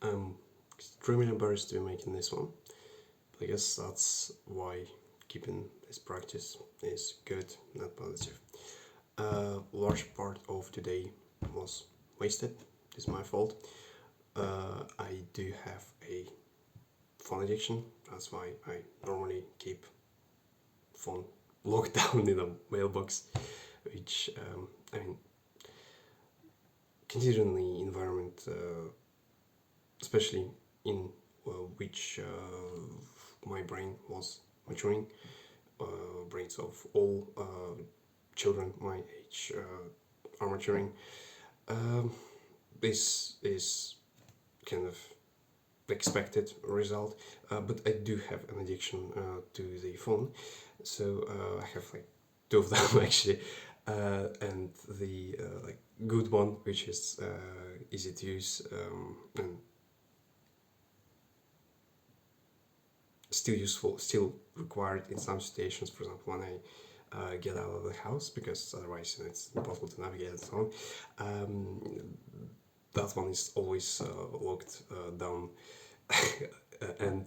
I'm extremely embarrassed to be making this one. But I guess that's why keeping this practice is good, not positive. A large part of today was wasted. It's my fault. I do have a phone addiction. That's why I normally keep phone locked down in a mailbox, which I mean, considering the environment, especially in which my brain was maturing, brains of all children my age are maturing. This is kind of expected result, but I do have an addiction to the phone, so I have like two of them actually, and the like good one, which is easy to use and still useful, still required in some situations. For example, when I get out of the house, because otherwise it's impossible to navigate and so on. That one is always locked down, and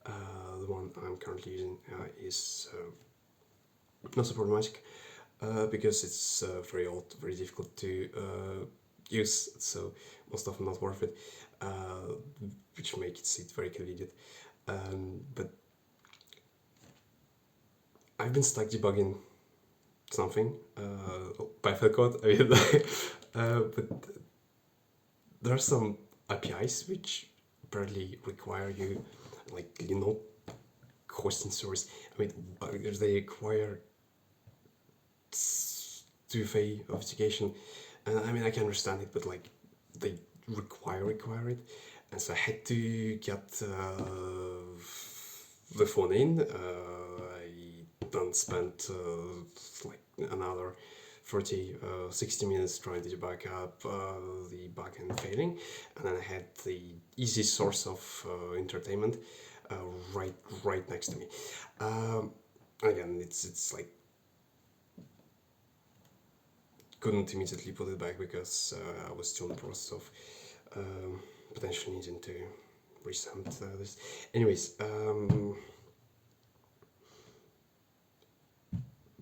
the one I'm currently using is not so problematic because it's very old, very difficult to use, so most often not worth it, which makes it very convenient. But I've been stuck debugging something, Python code, I mean, but there are some APIs which apparently require you, like, hosting source. I mean, they require two-phase authentication, and I mean, I can understand it, but like, they require it, and so I had to get the phone in. I then spent like another 60 minutes trying to back up the backend failing, and then I had the easy source of entertainment right next to me. Again, it's like, couldn't immediately put it back because I was still in the process of potentially needing to resend this. Anyways,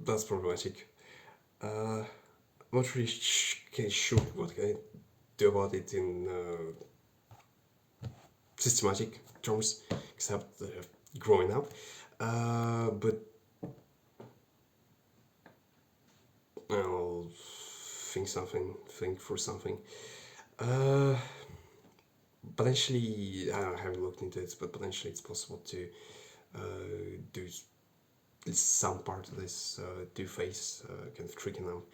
that's problematic. I'm not really sure what can I do about it in systematic terms, except growing up. But I'll think for something. Potentially, I haven't looked into it, but potentially it's possible to do some part of this two-phase kind of tricking out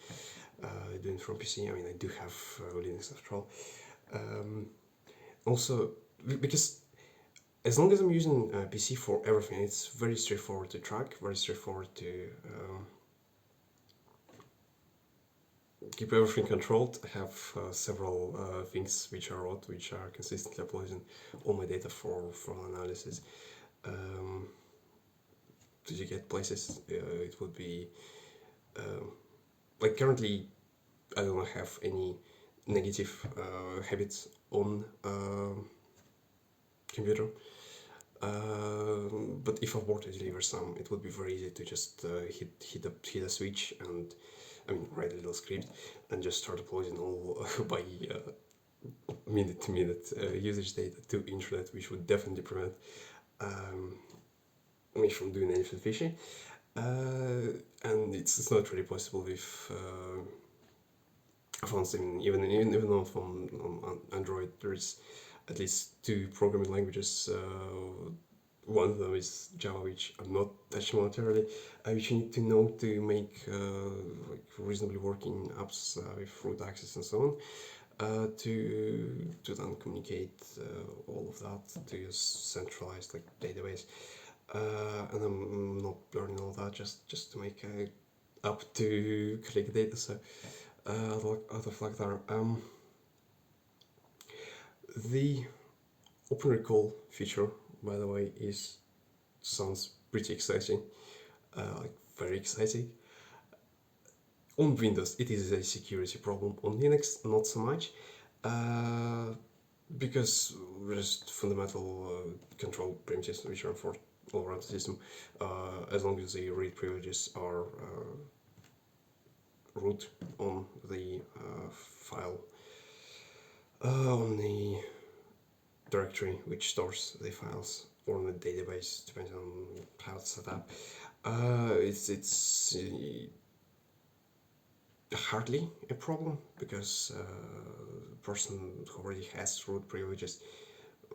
doing from PC. I mean, I do have Linux after all. Also, because as long as I'm using PC for everything, it's very straightforward to track, very straightforward to keep everything controlled. I have several things which are odd, which are consistently uploading all my data for analysis. To get places, it would be like currently I don't have any negative habits on computer, but if I were to deliver some, it would be very easy to just hit a switch and, I mean, write a little script and just start uploading all by minute to minute usage data to internet, which would definitely prevent me from doing anything fishy. And it's not really possible with phones. Even on Android, there's at least two programming languages. One of them is Java, which I'm not touching momentarily, which you need to know to make like reasonably working apps with root access and so on. To then communicate all of that to a centralized like database. And I'm not learning all that just to make a app to collect data. So out of luck there. The Open Recall feature, by the way, sounds pretty exciting, like very exciting. On Windows, it is a security problem. On Linux, not so much. because there's fundamental control primitives which are enforced all around the system, as long as the read privileges are root on the file, on the directory which stores the files, or on the database, depending on how it's set up. It's hardly a problem, because the person who already has root privileges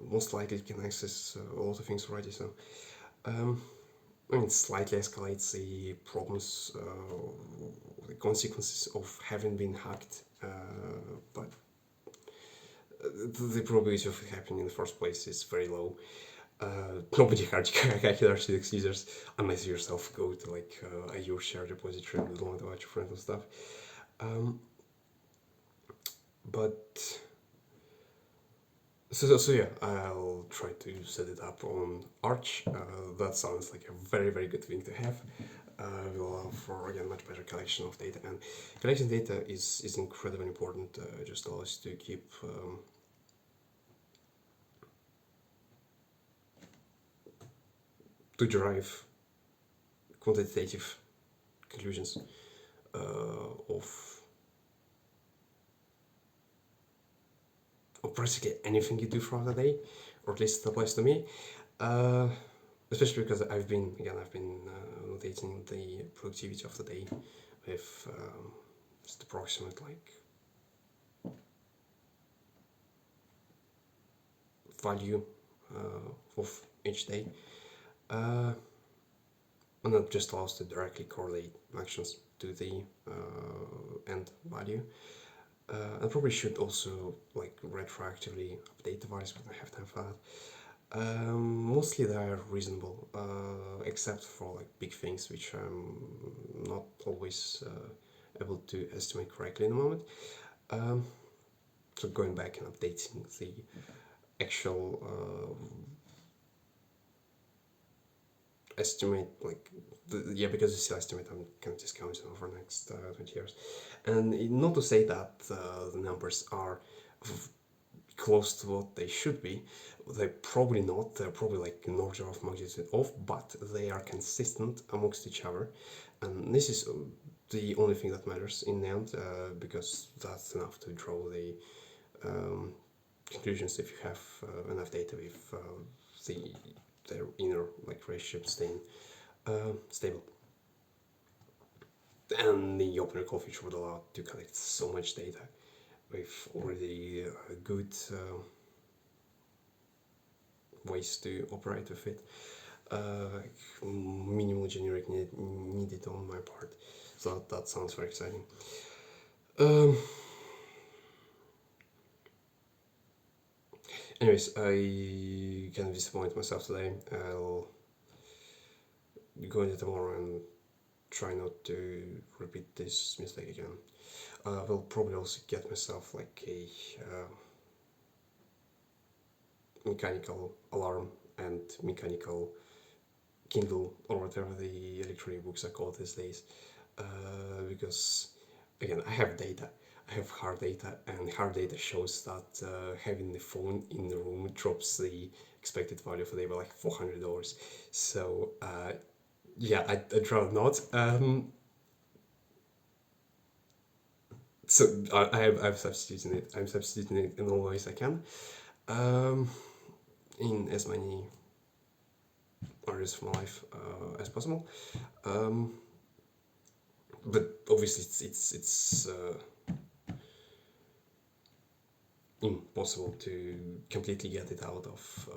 most likely can access a lot of things already. So I mean, it slightly escalates the problems, the consequences of having been hacked, but the probability of it happening in the first place is very low. Nobody hard to hack RTX users unless you yourself go to like a your shared repository with a lot about your friends and stuff. But so yeah, I'll try to set it up on Arch. That sounds like a very good thing to have. Will allow for again much better collection of data, and collecting data is incredibly important. Just allows to keep to derive quantitative conclusions of practically anything you do throughout the day, or at least it applies to me. Especially because I've been notating the productivity of the day with just approximate like value of each day, and that just allows to directly correlate actions to the end value. I probably should also like retroactively update the values, but I have time for that. Mostly they are reasonable, except for like big things which I'm not always able to estimate correctly in the moment. So going back and updating the actual estimate, like because it's still estimate, I'm kind of discounting over the next 20 years, and not to say that the numbers are close to what they should be. They're probably not. They're probably like an order of magnitude off, but they are consistent amongst each other, and this is the only thing that matters in the end, because that's enough to draw the conclusions if you have enough data with their inner like relationship staying stable. And the open recall feature would allow to collect so much data with already good ways to operate with it. Minimal generic needed on my part, so that sounds very exciting. Anyways, I kind of disappointed myself today. I'll go into tomorrow and try not to repeat this mistake again. Will probably also get myself like a mechanical alarm and mechanical Kindle, or whatever the electronic books are called these days, because again I have data. I have hard data, and hard data shows that having the phone in the room drops the expected value for the day by like $400. So yeah, I'd rather not. So I'm substituting it. I'm substituting it in all ways I can, in as many areas of my life as possible. But obviously, it's impossible to completely get it out of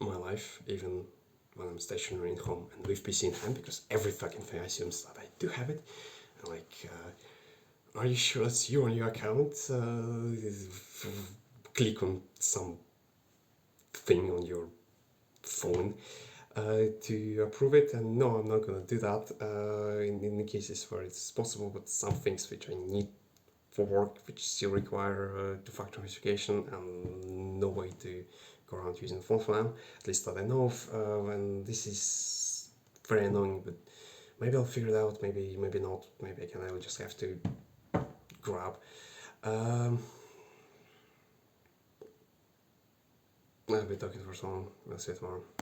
my life, even when I'm stationary at home and with PC in hand, because every fucking thing assumes that I do have it. And like, are you sure it's you on your account? Click on some thing on your phone to approve it, and no, I'm not gonna do that in the cases where it's possible, but some things which I need for work which still require two-factor authentication, and no way to go around using the phone for now, at least that I know of, and this is very annoying, but maybe I'll figure it out, maybe not, maybe I will just have to grab. I've been talking for so long. We'll see you tomorrow.